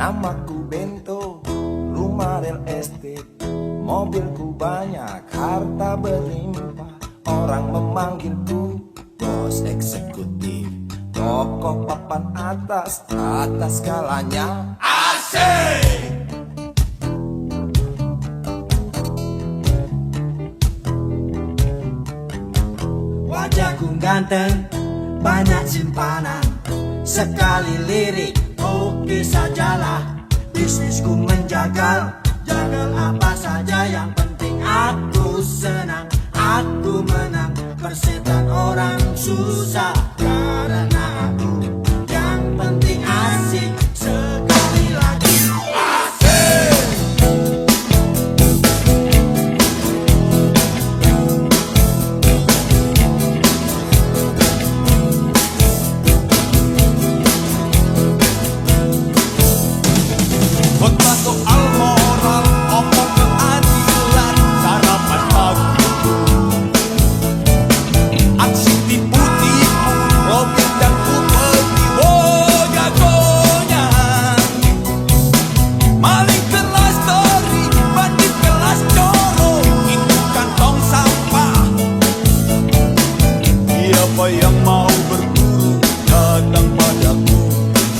Namaku Bento, rumah real estate, mobilku banyak, harta berlimpah. Orang memanggilku bos eksekutif, toko papan atas, atas skalanya asik. Wajahku ganteng, banyak simpanan, sekali lirik, oke sajalah. Bisnisku menjagal, jagal apa saja, yang penting aku senang, aku menang. Persetan orang susah, karena aku yang penting asik. Sekali lagi asik. Khotbah soal moral, omong keadilan, sarapan pagi, aksi tipu-tipu, Robin dan Kupeti, oh jagonya. Maling kelas tori, bandit kelas coro, itu kantong sampah. Siapa yang mau berburu, datang padaku,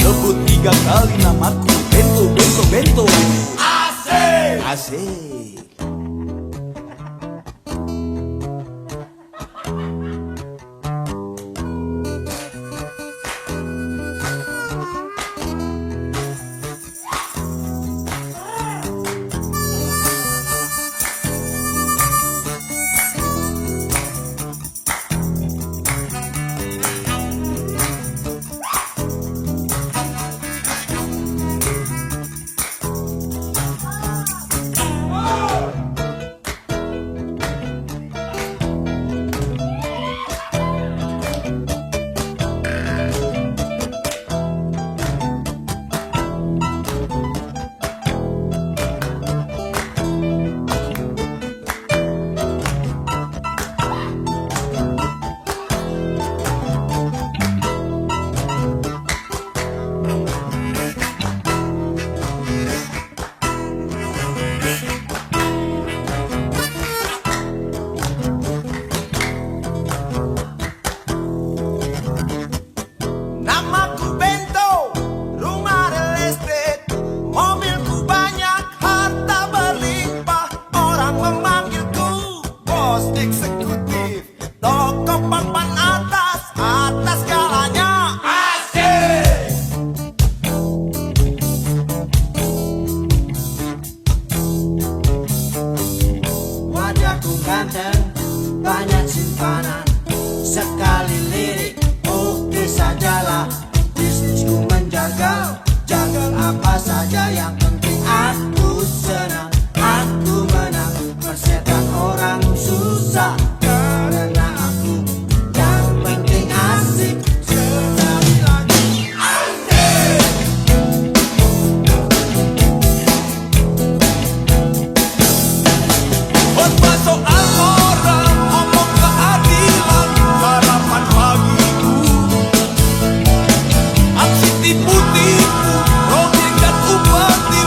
sebut 3 kali namaku, Bento, Bento, Bento. Asik, asik. Namaku Bento, rumah real estate, mobilku banyak, harta berlimpah. Orang memanggilku bos eksekutif, toko papan atas, atas skalanya asik. Wajahku ganteng, banyak simpanan, sekali lirik, oke sajalah. Bisnisku menjagal, jagal apa saja, yang penting aku senang, aku menang. Persetan orang susah, karena aku yang penting asik. Sekali lagi asik. Khotbah soal moral, omong keadilan, sarapan pagiku, aksi tipu-tipu, Robin dan Kupeti,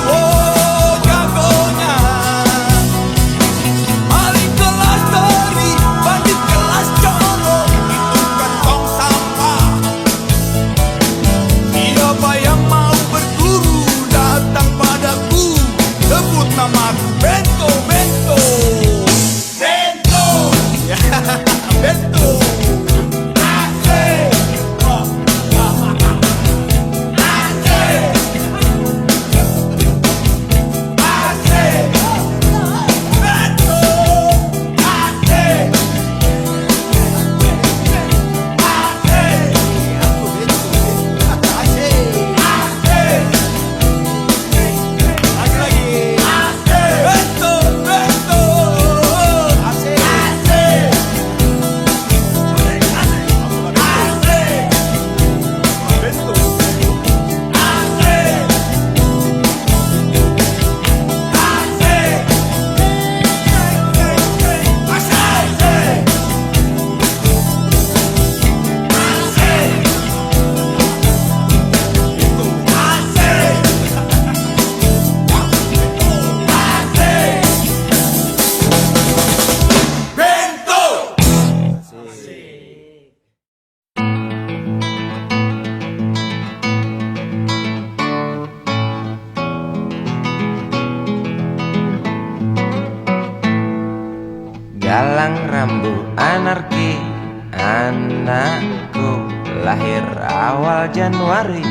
Anakku lahir awal Januari,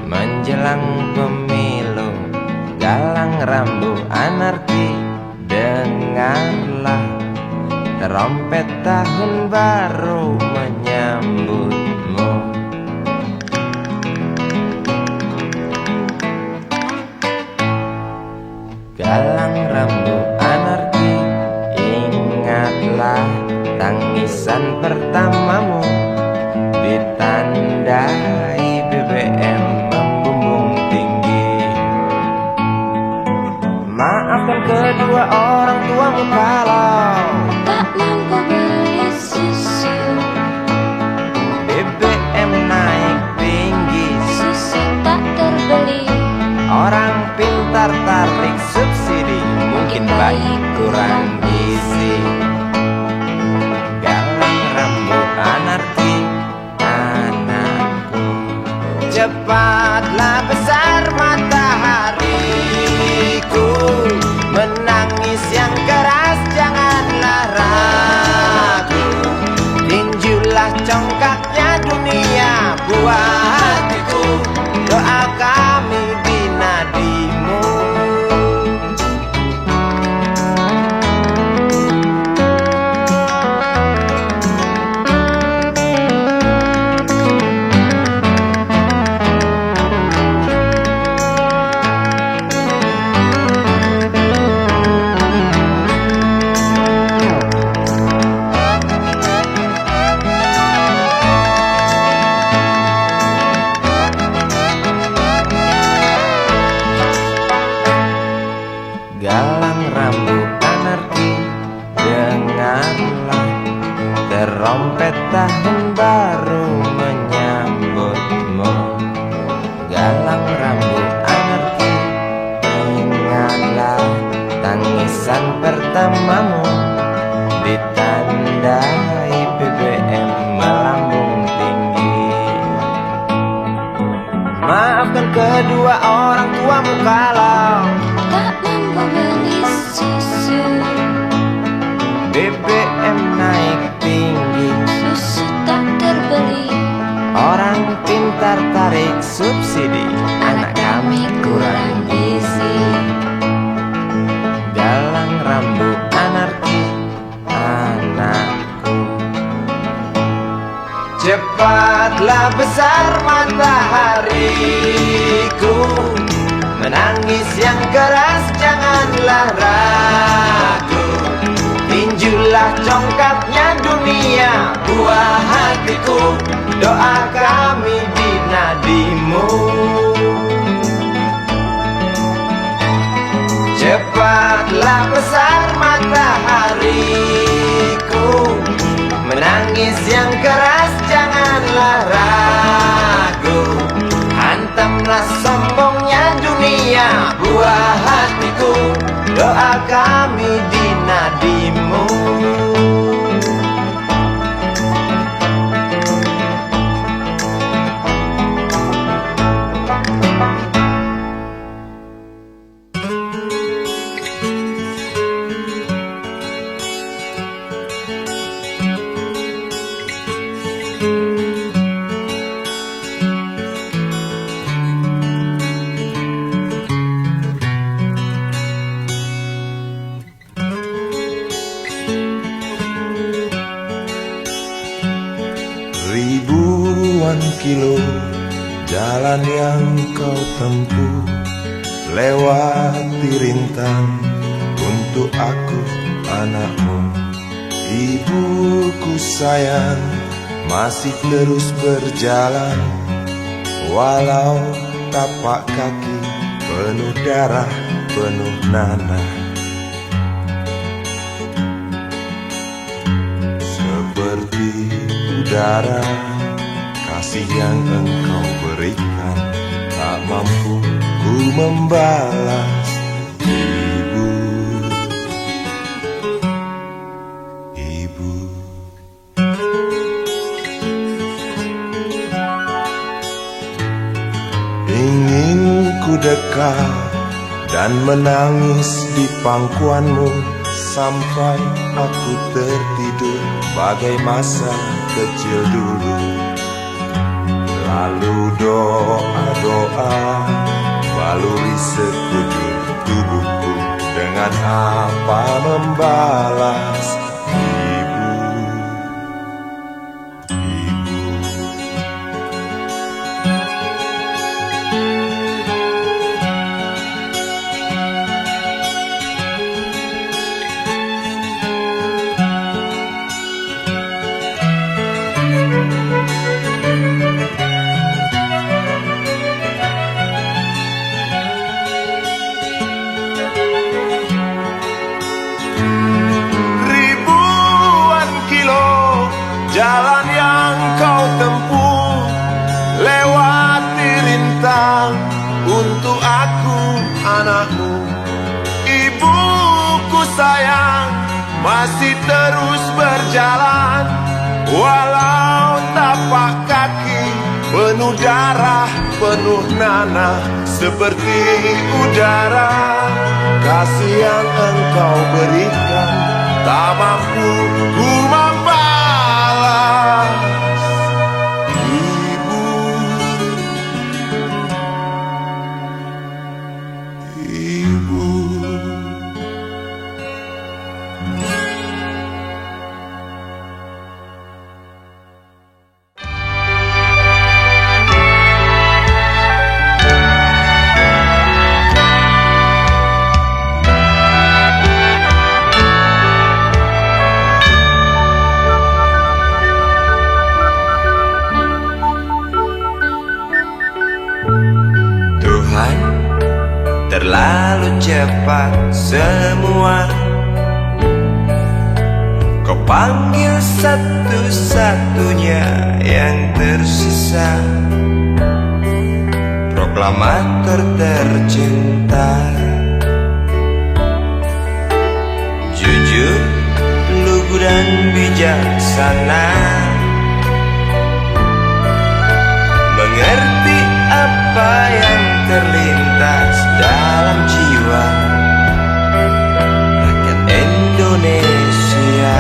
menjelang pemilu, galang rambu anarki. Dengarlah trompet tahun baru menyambutmu. Galang rambu anarki, ingatlah tangisan pertamamu, ditandai BBM membumbung tinggi. Maafkan kedua orang tuamu kalau tak mampu beli susu, BBM naik tinggi, susu tak terbeli. orang pintar tarik subsidi, mungkin bayi kurang gizi. Galang rambu anarki, anakku. Cepatlah besar matahariku, menangis yang keras janganlah ragu. Tinjulah congkaknya dunia buah hatiku, doa kami di nadimu. Galang rambu anarki, dengarlah trompet tahun baru menyambutmu. Galang rambu anarki, ingatlah tangisan pertamamu, ditandai BBM melambung tinggi. Maafkan kedua orang tuamu kalau Tak mampu beli susu, BBM naik tinggi, susu tak terbeli. orang pintar tarik subsidi, anak kami kurang gizi. Galang rambu anarki, anakku. Cepatlah besar matahariku, menangis yang keras janganlah ragu. Tinjulah congkaknya dunia buah hatiku, doa kami di nadimu. Cepatlah besar matahariku, menangis yang keras janganlah ragu. Hantamlah sombongnya dunia buah hatiku, doa kami di nadimu. Ribuan kilo jalan yang kau tempuh, lewati rintang untuk aku anakmu. Ibuku sayang masih terus berjalan, walau tapak kaki penuh darah, penuh nanah. Seperti udara, kasih yang engkau berikan tak mampu ku membalas. Ibu, ibu. Ingin ku dekat dan menangis di pangkuanmu sampai aku tertidur bagai masa kecil dulu. Lalu doa-doa baluri sekujur tubuhku, dengan apa membalas ibu. Jalan yang kau tempuh, lewati rintang untuk aku anakmu. Ibuku sayang, masih terus berjalan, walau tapak kaki penuh darah, penuh nanah seperti udara. Kasih yang engkau berikan tak mampu ku membalas. Terlalu cepat semua, kau panggil satu-satunya yang tersisa, proklamator tercinta. Jujur, lugu dan bijaksana, mengerti apa yang terlintas dalam jiwa rakyat Indonesia.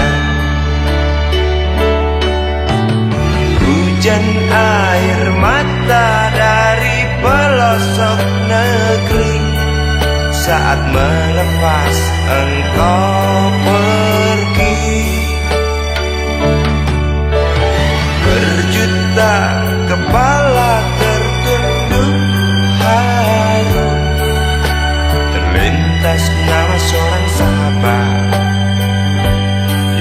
Hujan air mata dari pelosok negeri saat melepas engkau pergi. Berjuta kepala tertunduk haru, terlintas nama seorang sahabat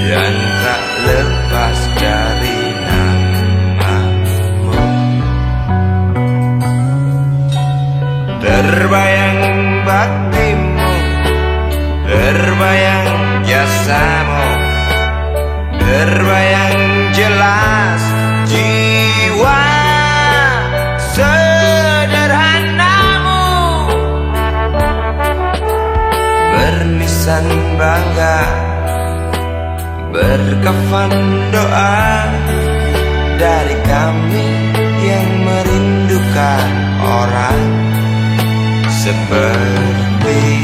yang tak lepas dari namamu. Terbayang baktimu, terbayang jasamu, terbayang jelas jiwa sederhanamu, bernisan bangga, berkafan doa dari kami yang merindukan orang sepertimu.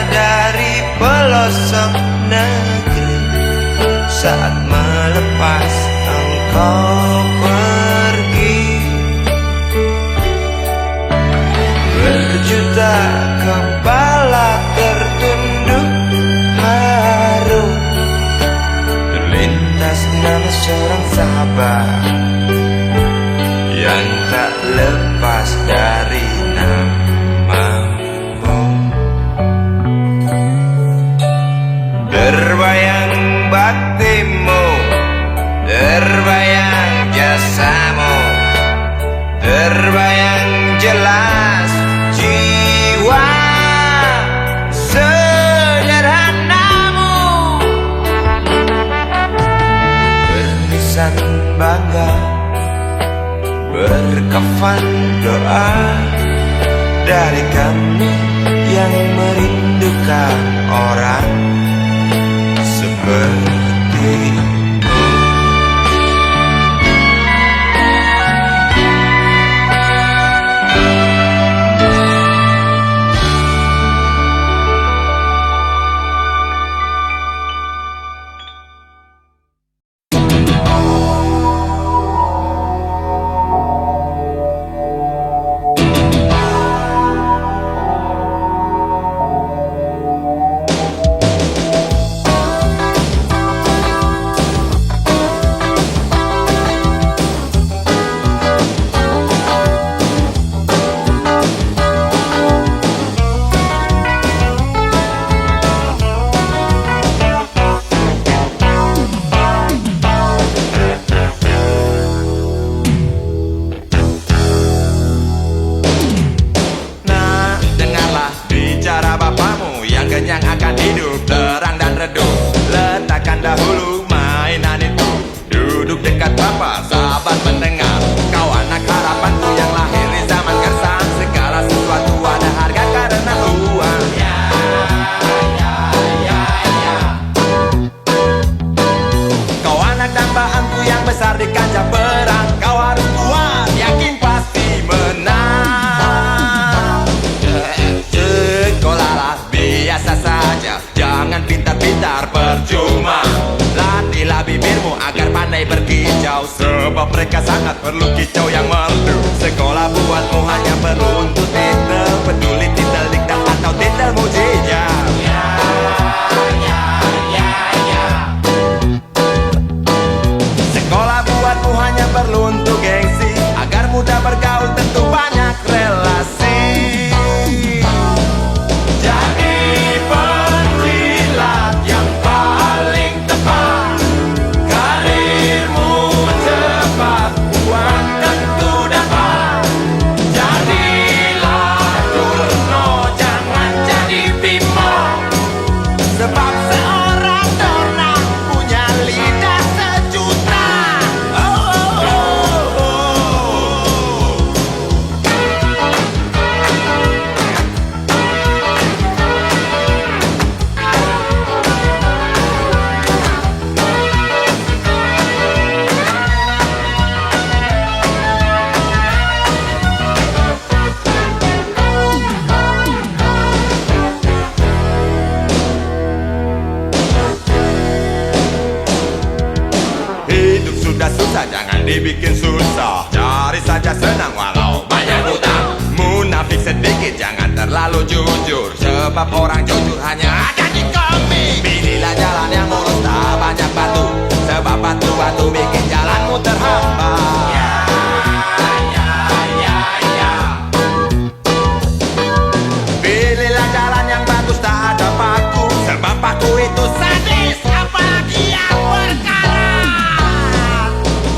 Dari pelosok negeri saat melepas engkau pergi. Berjuta kepala tertunduk haru, terlintas nama seorang sahabat yang tak lepas dari namamu. Terbayang baktimu, terbayang jasamu, terbayang jelas jiwa terkesan bangga berkafan doa dari kami yang merindukan orang seperti sebab mereka sangat perlu kicau yang merdu. Sekolah buatmu hanya perlu untuk titel, peduli titel diktat atau titel mujizat. Sekolah buatmu hanya perlu untuk gengsi, agar mudah bergaul tentu banyak relasi. Jadi penuhilah yang paling tepat, karirmu cepat, uang tentu dapat. Jadilah Durno, jangan jadi Bimo, sebab seorang Dorna punya lidah sejuta. Oh, oh, oh, oh. Hidup sudah susah, jangan dibikin susah. Cari saja senang walau banyak hutang. Munafik sedikit, jangan terlalu jujur, sebab orang jujur hanya ada di komik. Pilihlah jalan yang mulus, tak banyak batu, sebab batu-batu bikin jalanmu terhambat. Pilihlah jalan yang bagus, tak ada paku, sebab paku itu sadis, apalagi yang berkarat.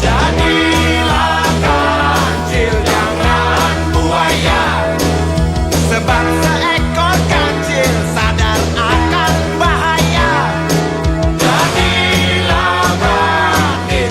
Jadilah kancil, jangan buaya, sebab seekor kancil sadar akan bahaya. Jadilah bandit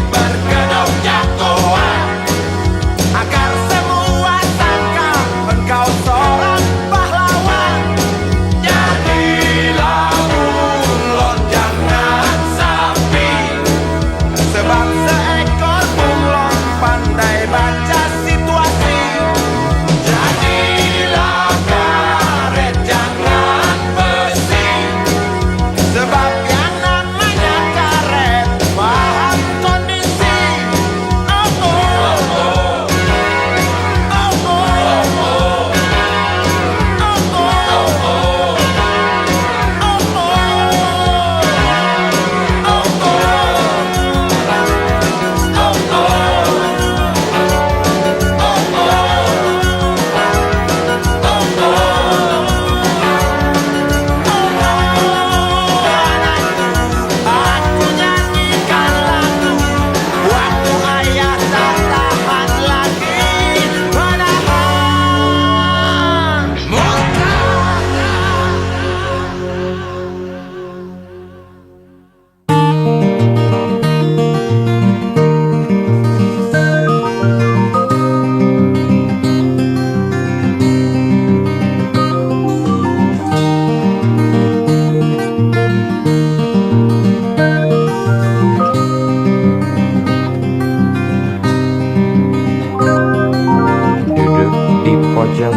ujung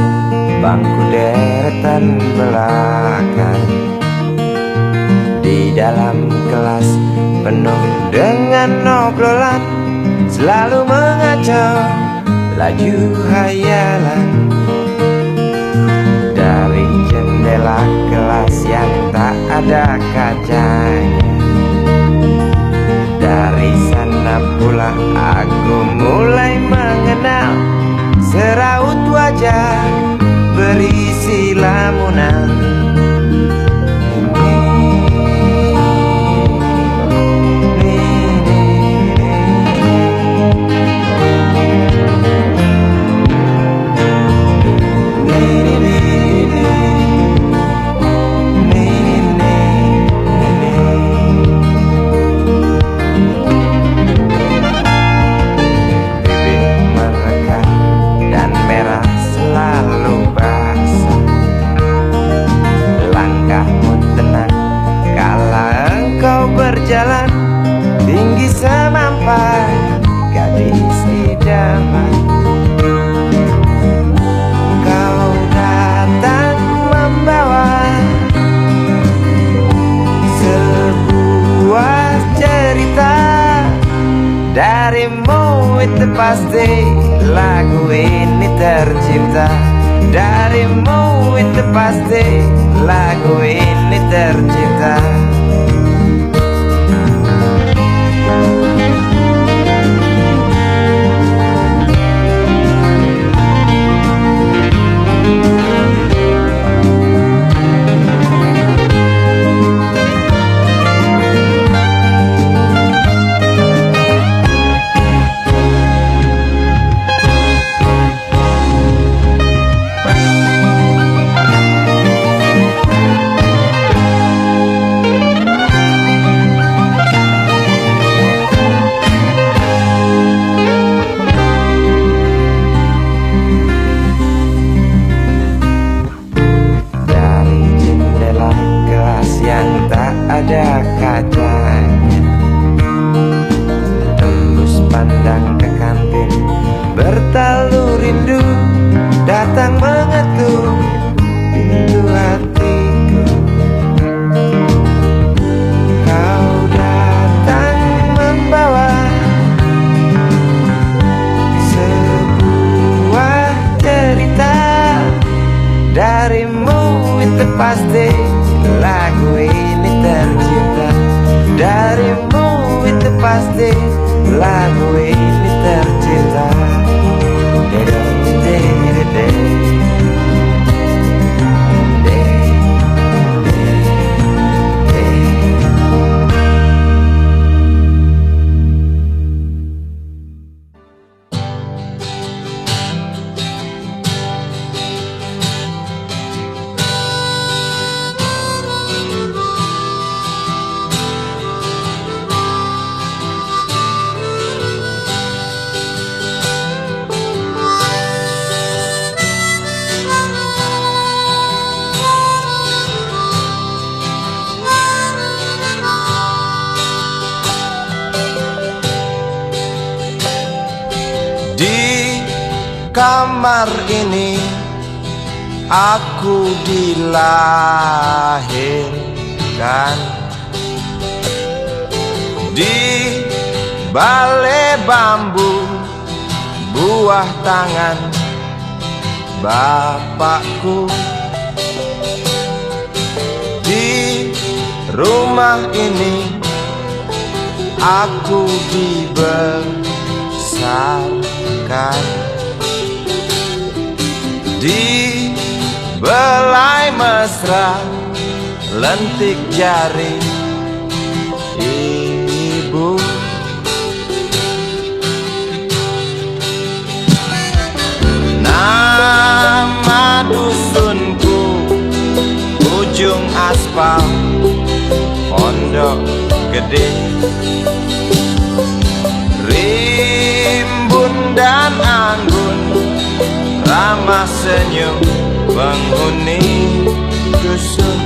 bangku deretan belakang. Di dalam kelas penuh dengan obrolan, selalu mengacau laju hayalan. Dari jendela kelas yang tak ada kacanya, dari sana pula aku mulai mengenal seraut wajah berisi lamunan. Berjalan tinggi semampai gadis idaman. Kau datang membawa sebuah cerita. Darimu itu pasti lagu ini tercipta. Darimu itu pasti lagu ini tercipta. Ada kacanya, tembus pandang ke kantin, bertalu rindu datang mengetuk pintu hatiku. Kau datang membawa sebuah cerita. Darimu itu pasti lagu ini tercipta. Darimu itu pasti lagu ini tercipta. Kamar ini aku dilahirkan, di balai bambu buah tangan bapakku. Di rumah ini aku dibesarkan, di belai mesra lentik jari ibu. Nama dusunku ujung aspal Pondok Gede. Rimbun dan anggun ramah senyum penghuni dusun.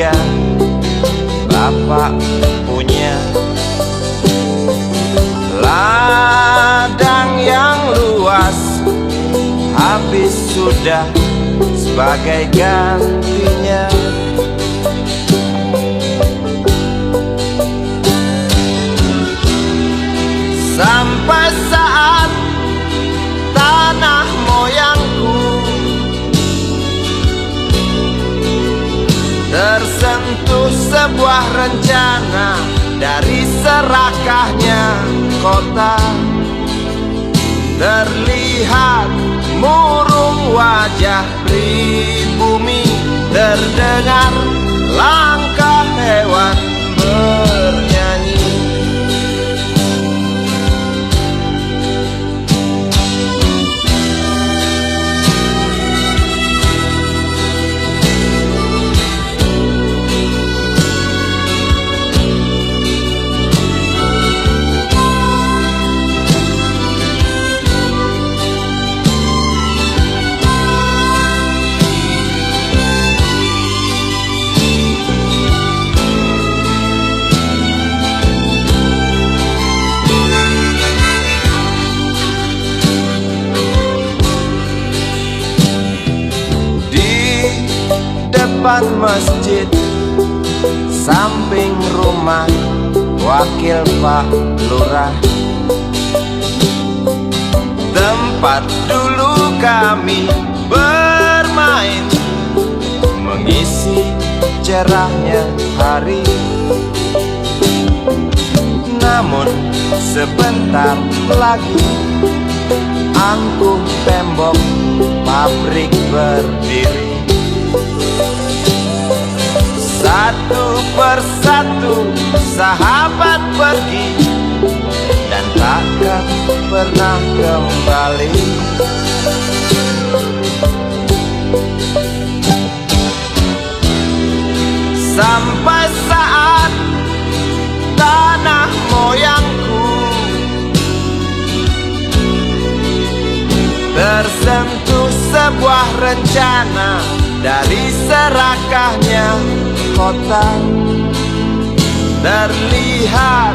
tiga bapak punya ladang yang luas, habis sudah sebagai gantinya. Sampai saat tanah moyangku tersentuh sebuah rencana dari serakahnya kota, terlihat murung wajah pribumi, terdengar langkah hewan bernyanyi. Depan masjid, samping rumah wakil Pak Lurah, tempat dulu kami bermain, mengisi cerahnya hari. Namun sebentar lagi angkuh tembok pabrik berdiri. Satu persatu sahabat pergi dan takkan pernah kembali. Sampai saat tanah moyangku tersentuh sebuah rencana dari serakahnya kota, terlihat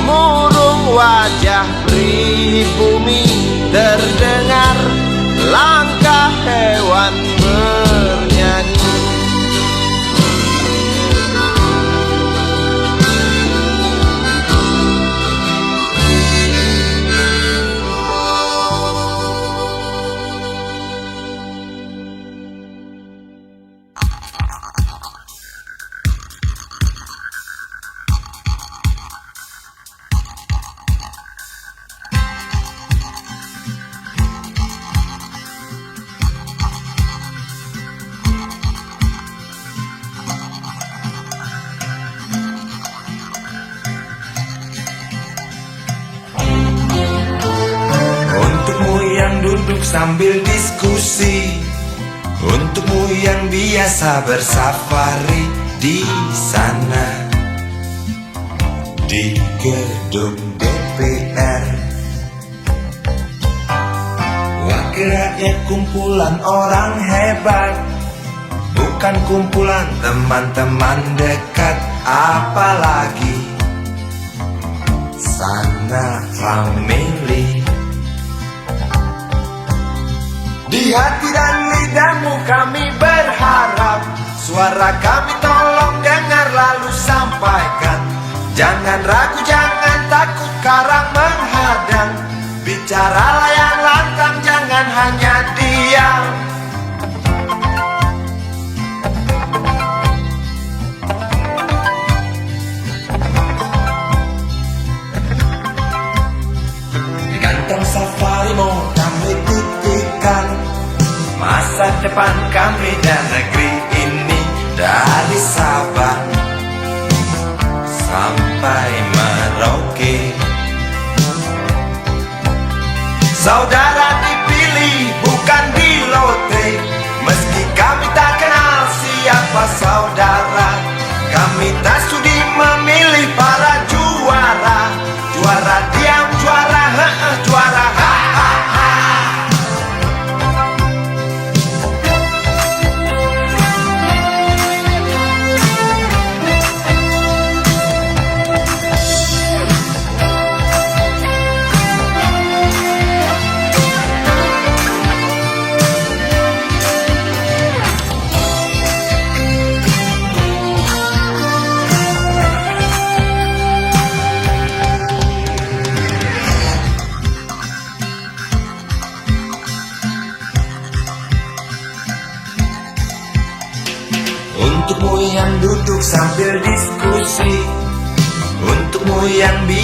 murung wajah pribumi, terdengar langkah hewan bernyanyi. Duduk sambil diskusi, untukmu yang biasa bersafari di sana, di gedung DPR. Wakil rakyat kumpulan orang hebat, bukan kumpulan teman-teman dekat, apalagi sana family. Di hati dan lidahmu kami berharap, suara kami tolong dengar lalu sampaikan. Jangan ragu, jangan takut karang menghadang, bicaralah yang lantang, jangan hanya diam. Di kantong safarimu kami titipkan masa depan kami dan negeri ini, dari Sabang sampai Merauke. Saudara dipilih bukan di lotre, meski kami tak kenal siapa saudara. Kami tak sudi memilih para juara, juara diam, juara juara ha.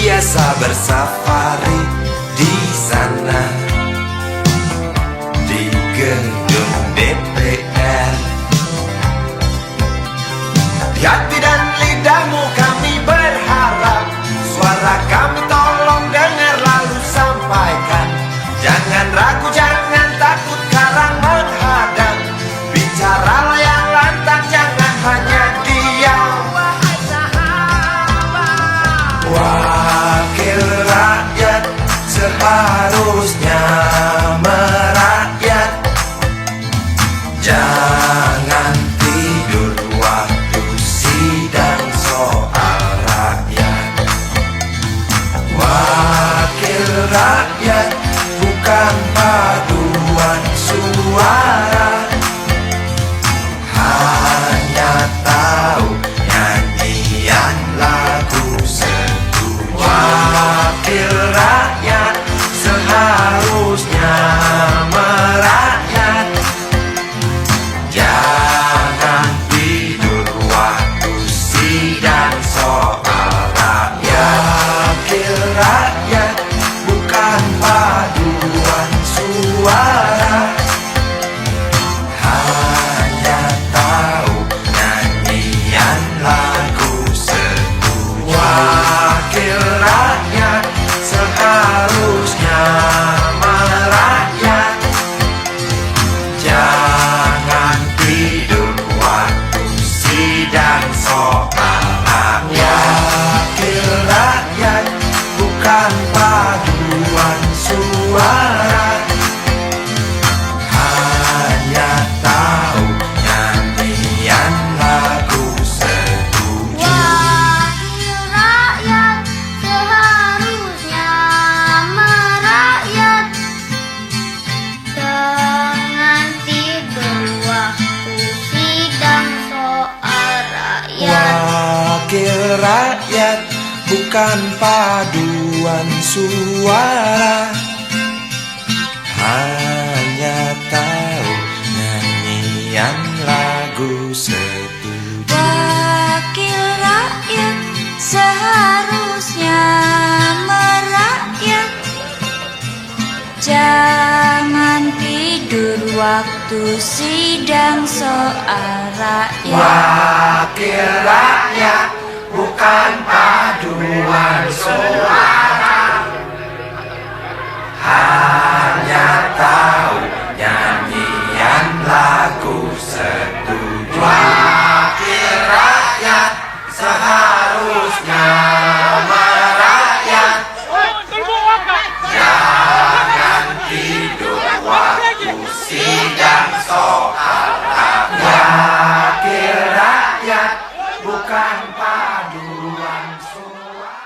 biasa bersafari di sana, di gedung DPR. Di hati dan lidahmu kami berharap, suara kami tolong dengar lalu sampaikan. Jangan ragu, jangan takut karang menghadang. Bicaralah yang lantang, jangan hanya diam. Wakil rakyat seharusnya merakyat. Jangan tidur waktu sidang soal rakyat. Wakil rakyat bukan paduan suara, hanya tahu nyanyian lagu setuju. Wakil rakyat seharusnya merakyat. Jangan tidur waktu sidang soal rakyat. Wakil rakyat bukan paduan suara, hanya tahu nyanyian lagu setuju. Wakil rakyat seharusnya merakyat. Jangan tidur waktu sidang soal rakyat. Wakil rakyat bukan paduan suara, hanya tahu nyanyian lagu setuju. Wakil rakyat seharusnya merakyat. Jangan tidur waktu sidang soal rakyat. Wakil rakyat bukan paduan suara, hanya tahu nyanyian lagu setuju. Wakil rakyat seharusnya merakyat. Jangan tidur waktu sidang soal rakyat. Wakil rakyat bukan paduan suara, hanya tahu nyanyian lagu setuju. Wakil rakyat seharusnya merakyat. Jangan tidur waktu sidang soal rakyat. Wakil rakyat bukan paduan suara.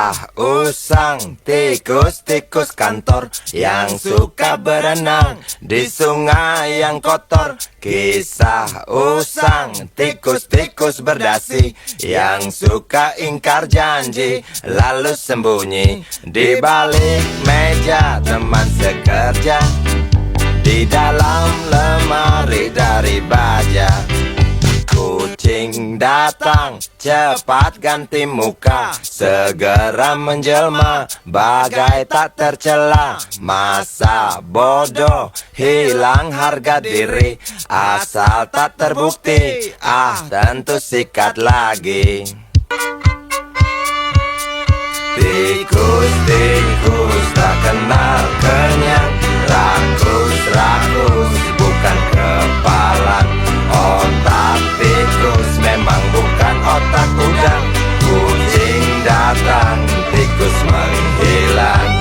Kisah usang tikus-tikus kantor yang suka berenang di sungai yang kotor. Kisah usang tikus-tikus berdasi yang suka ingkar janji lalu sembunyi di balik meja teman sekerja, di dalam lemari dari baja. Kucing datang, cepat ganti muka, segera menjelma, bagai tak tercela. Masa bodoh, hilang harga diri, asal tak terbukti, tentu sikat lagi. Tikus-tikus tak kenal kenyang, rakus-rakus bukan kepalan. Otak tikus memang bukan otak udang. Kucing datang, tikus menghilang.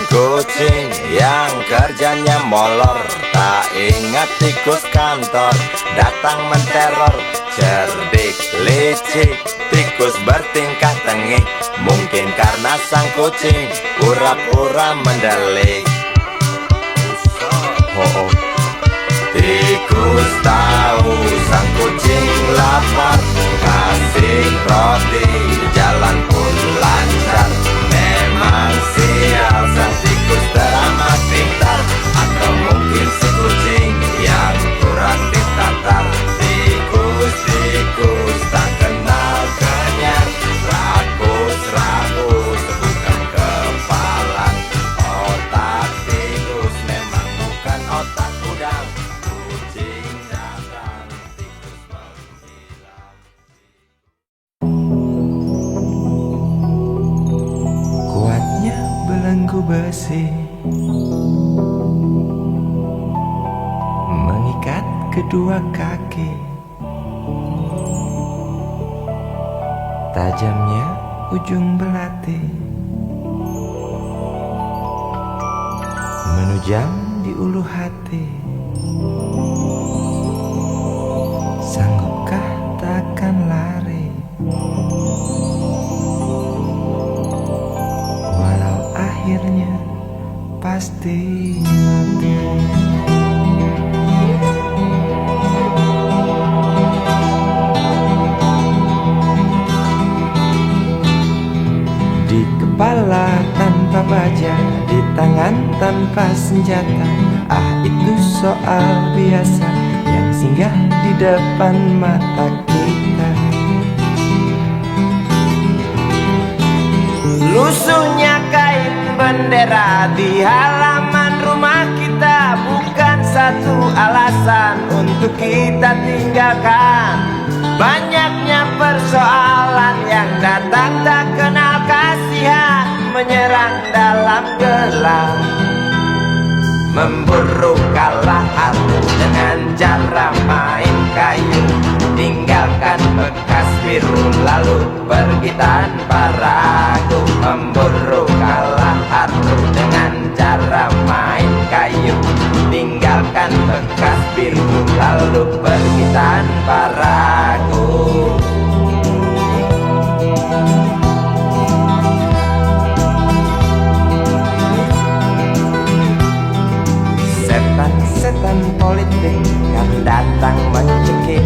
Kucing yang kerjanya molor, tak ingat tikus kantor, datang menteror. Cerdik, licik, tikus bertingkah tengik, mungkin karena sang kucing pura-pura mendelik. Tikus tahu sang kucing lapar, kasih roti, jalan pun lancar. Memang sial sang tikus teramat pintar, atau mungkin si kucing yang kurang ditatar. Tikus-tikus tak kenal kenyang, rakus-rakus bukan kepalan. Otak tikus memang bukan otak udang. Kucing datang, tikus menghilang. Kuatnya belenggu besi mengikat kedua kaki, tajamnya ujung belati menujam di ulu hati. Sanggupkah takkan lari, walau akhirnya pasti mati. Di kepala tanpa baja, di tangan tanpa senjata, itu soal biasa yang singgah di depan mata kita. Lusuhnya kain bendera di halaman rumah kita bukan satu alasan untuk kita tinggalkan. Banyaknya persoalan yang datang tak kenal kasihan, menyerang dalam gelap, memburu kalah hati dengan cara main kayu. Tinggalkan bekas biru lalu pergi tanpa ragu, memburu kalah hati dengan cara main kayu. Tinggalkan bekas biru lalu pergi tanpa ragu. Setan-setan politik kan datang mencekik,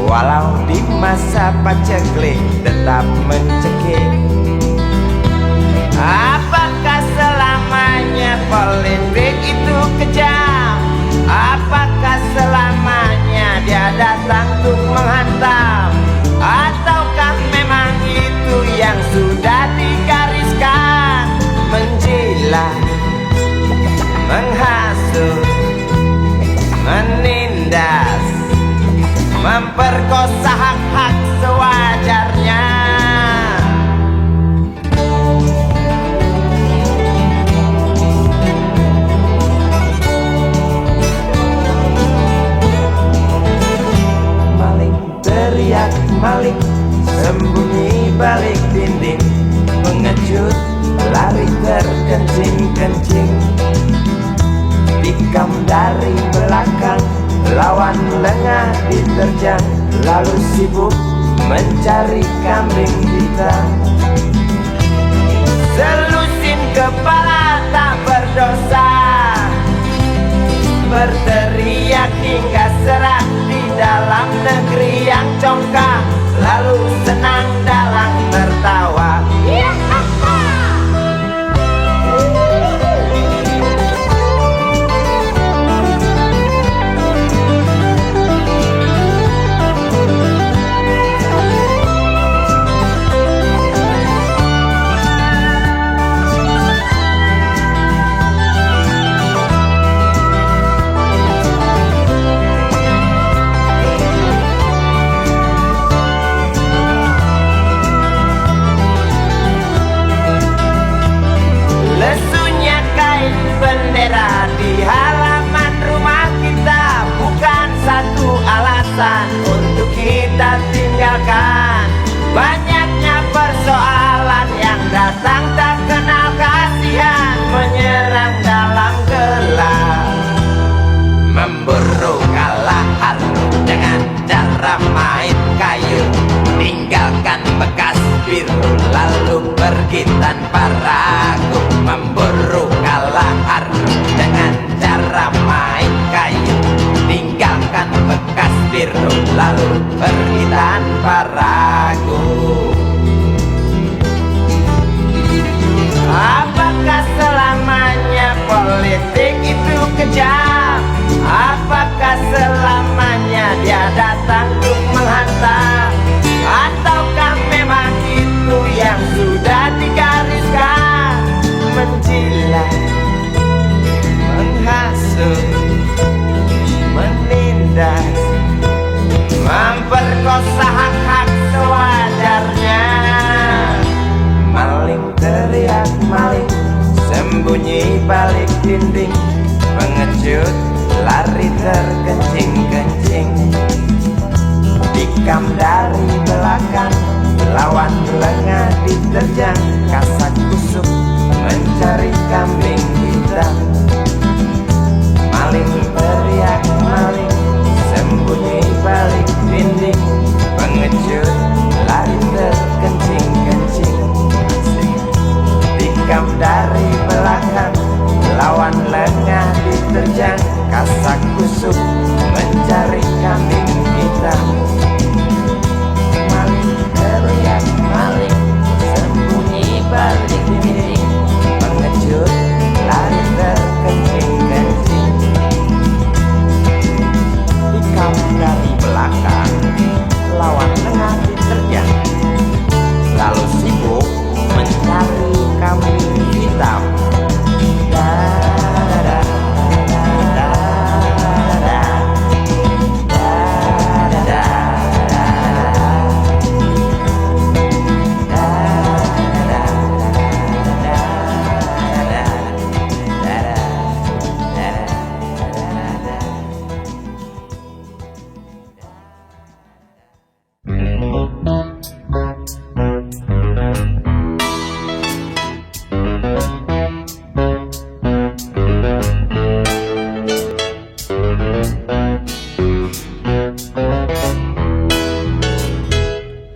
walau di masa paceklik tetap mencekik. Apakah selamanya politik itu kejam? Apakah selamanya dia datang untuk menghantam? Ataukah memang itu yang sudah digariskan? Menjilat, menghasut, menindas, memperkosa hak-hak sewajarnya. diterjang, lalu sibuk mencari kambing hitam. Selusin kepala tak berdosa, berteriak hingga serak di dalam negeri yang congkak, lalu senang dalam tertawa. Lesunya kain bendera di halaman rumah kita bukan satu alasan untuk kita tinggalkan. Banyaknya persoalan yang datang tak kenal kasihan, menyerang dalam gelap. Memburu kalah halu dengan cara main kayu, tinggalkan bekas biru lalu pergi tanpa ragu. Memburu kalah halu dengan cara main kayu, tinggalkan bekas biru lalu pergi tanpa ragu. Apakah selamanya politik itu kejam? Apakah selamanya dia datang untuk menghantam? Ataukah memang itu yang sudah digariskan? Menjilat, menghasut, menindas, memperkosa hak-hak sewajarnya. Maling teriak maling, sembunyi balik dinding, pengecut lari terkencing-kencing. Tikam dari belakang, lawan lengah diterjang, kasak kusuk mencari kambing hitam. Maling teriak maling, sembunyi balik dinding, pengecut lari terkencing-kencing. Tikam dari belakang, lawan lengah diterjang, kasak kusuk mencari kambing hitam. Maling teriak maling, sembunyi balik dinding, pengecut lari terkencing-kencing. Tikam dari belakang, lawan lengah diterjang, lalu sibuk mencari kambing hitam.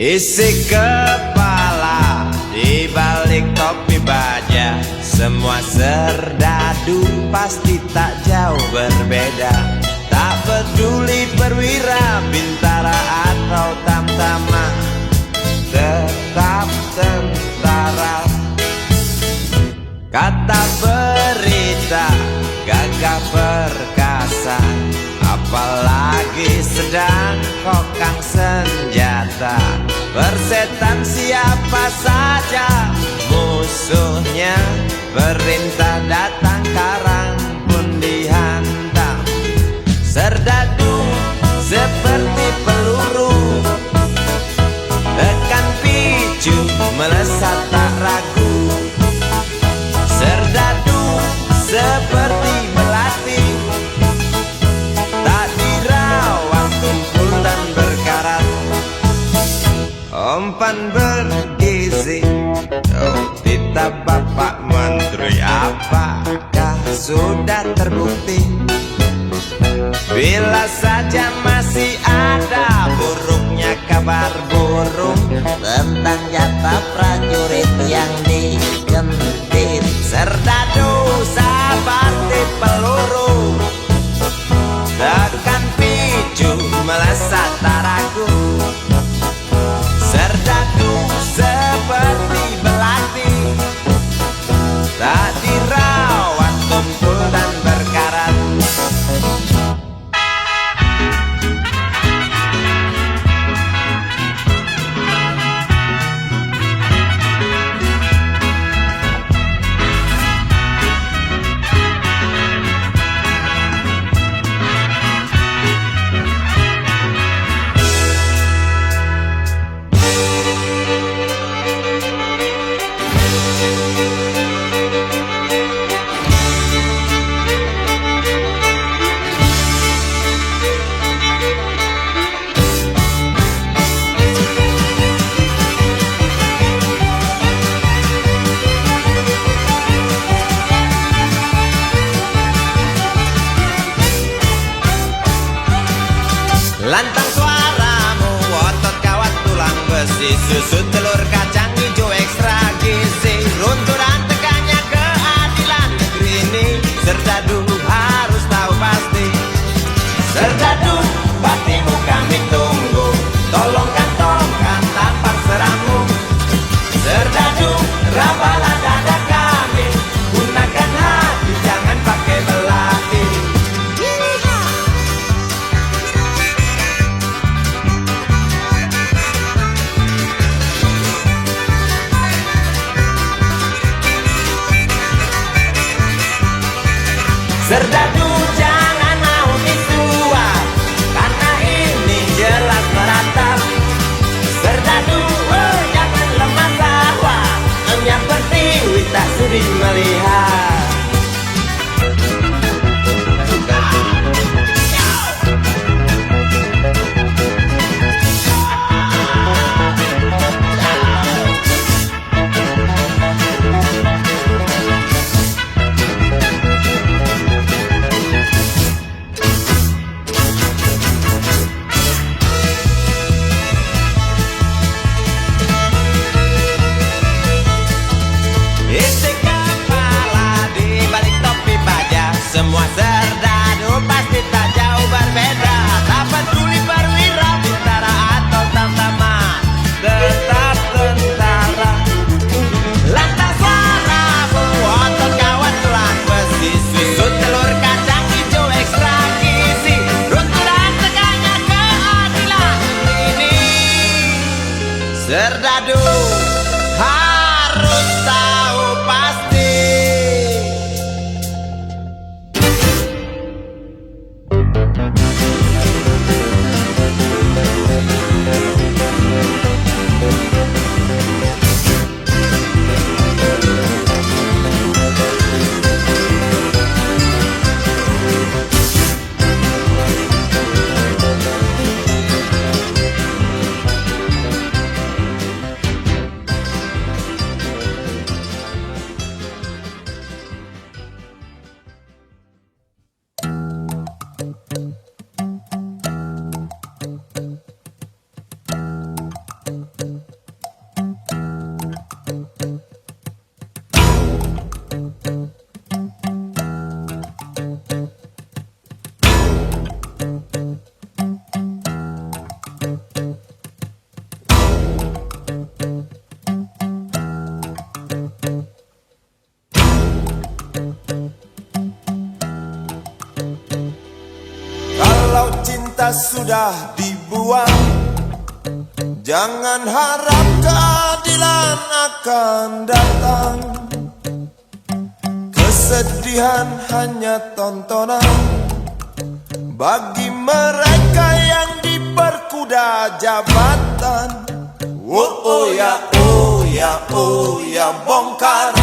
Isi kepala di balik topi baja, semua serdadu pasti tak jauh berbeda. Tak peduli perwira, bintara atau tamtama, tetap tentara. Kata berita, gagah perkasa, apalagi sedang kokang senjata. Persetan siapa saja musuhnya, perintah datang karang pun dihantam. Serdadu seperti peluru, tekan picu melesat tak ragu. Serdadu seperti melati, tak dirawat tumpul dan berkarat. Umpan bergizi, oh titah Bapak Menteri, apakah sudah terbukti Bila saja masih ada buruknya kabar burung Tentang jatah prajurit yang digentit. serdadu seperti peluru tekan picu melesat tak ragu. Serdadu seperti belati tak dirawat tumpul dan berkarat. Lantang suaramu, otot kawat tulang besi, susu telur kacang hijau ekstra gizi. Runtuh dan tegaknya keadilan negeri ini, serdadu harus tahu pasti. Serdadu, baktimu kami tunggu, tolong kantongkan tampar serammu. Serdadu, rapalah dada kami, gunakan hati jangan pakai belati. Serdadu jangan mau disuap, karena ini jelas meratap. Serdadu jangan lemah sawah, yang pertiwi tak sudi melihat. Isi kepala di balik topi baja, semua serdadu pasti tak jauh berbeda. Tak peduli perwira, bintara atau tamtama, tetap tentara. Lantang suaramu, otot kawan tulang besi, susu telur kacang hijau ekstra gizi. Runtuh dan tegaknya keadilan ini, serdadu harus tahu pasti. Kalau cinta sudah dibuang, jangan harap keadilan akan datang. Kesedihan hanya tontonan bagi mereka yang diperkuda jabatan. Oh ya, oh ya, oh ya, bongkar.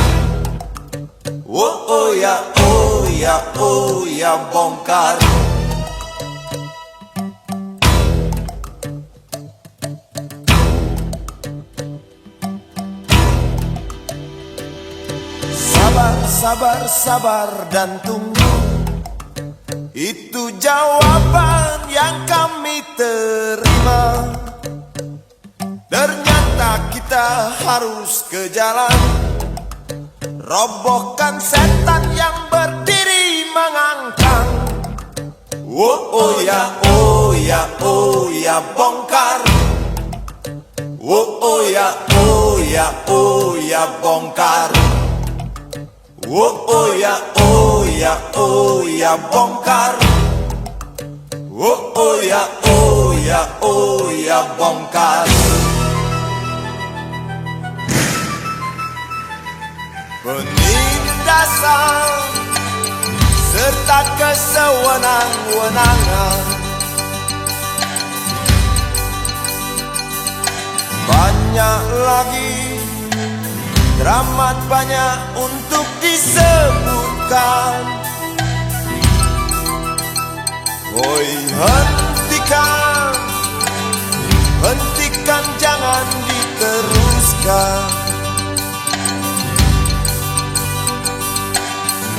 Oh ya, oh ya, oh ya, bongkar. Sabar, sabar, sabar dan tunggu. Itu jawaban yang kami terima. Ternyata kita harus ke jalan, robohkan setan yang berdiri mengangkang. Oh ya, oh ya, oh ya, bongkar. Oh ya, oh ya, oh ya, bongkar. Oh ya, oh ya, oh ya, bongkar. Oh ya, oh ya, oh ya, bongkar. Penindasan serta kesewenang-wenangan, banyak lagi, teramat banyak untuk disebutkan. Oi, hentikan, hentikan, jangan diteruskan.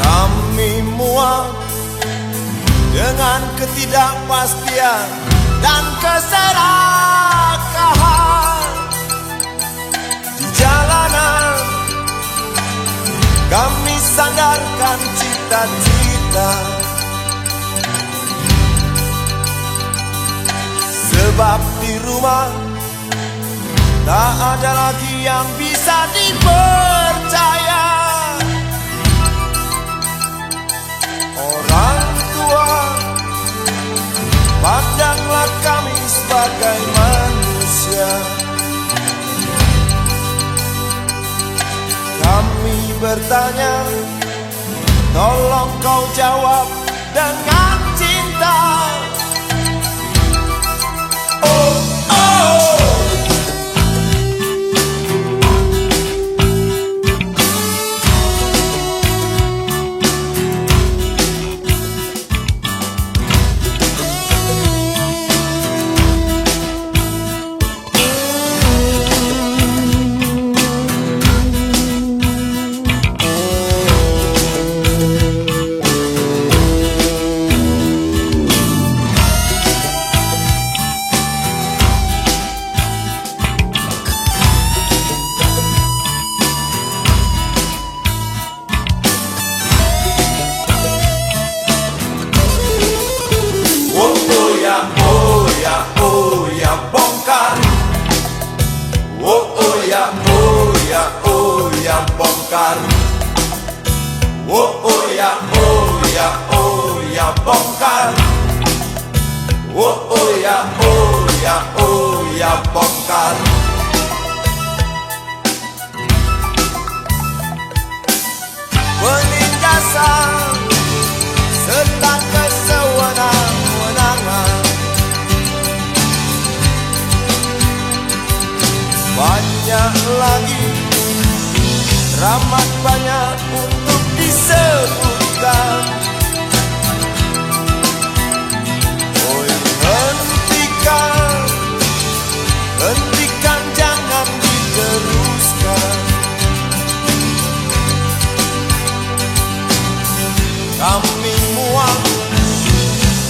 Kami muak dengan ketidakpastian dan keserakahan di jalanan. Kami sandarkan cita-cita, sebab di rumah tak ada lagi yang bisa dipercaya. Orang tua, pandanglah kami sebagai manusia. Kami bertanya, tolong kau jawab dengan cinta. Oh, oh. Penindasan serta kesewenang-wenangan, banyak lagi, teramat banyak untuk disebutkan. Oh, hentikan, hentikan, jangan diteruskan. Kami muak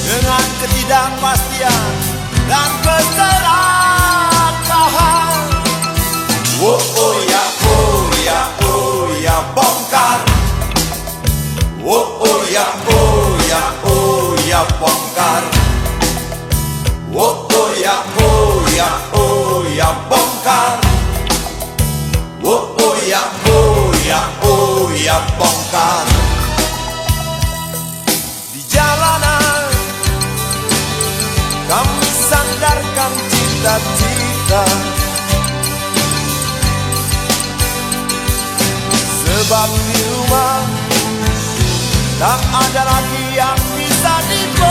dengan ketidakpastian dan keserakahan. Oh ya, oh ya, oh ya, bongkar. Oh ya, oh ya, oh ya, bongkar. Oh ya, oh ya, oh ya, bongkar. Oh ya, oh ya, oh ya, bongkar. Jalanan kami sandarkan cita-cita, sebab di rumah tak ada lagi yang bisa dibuat.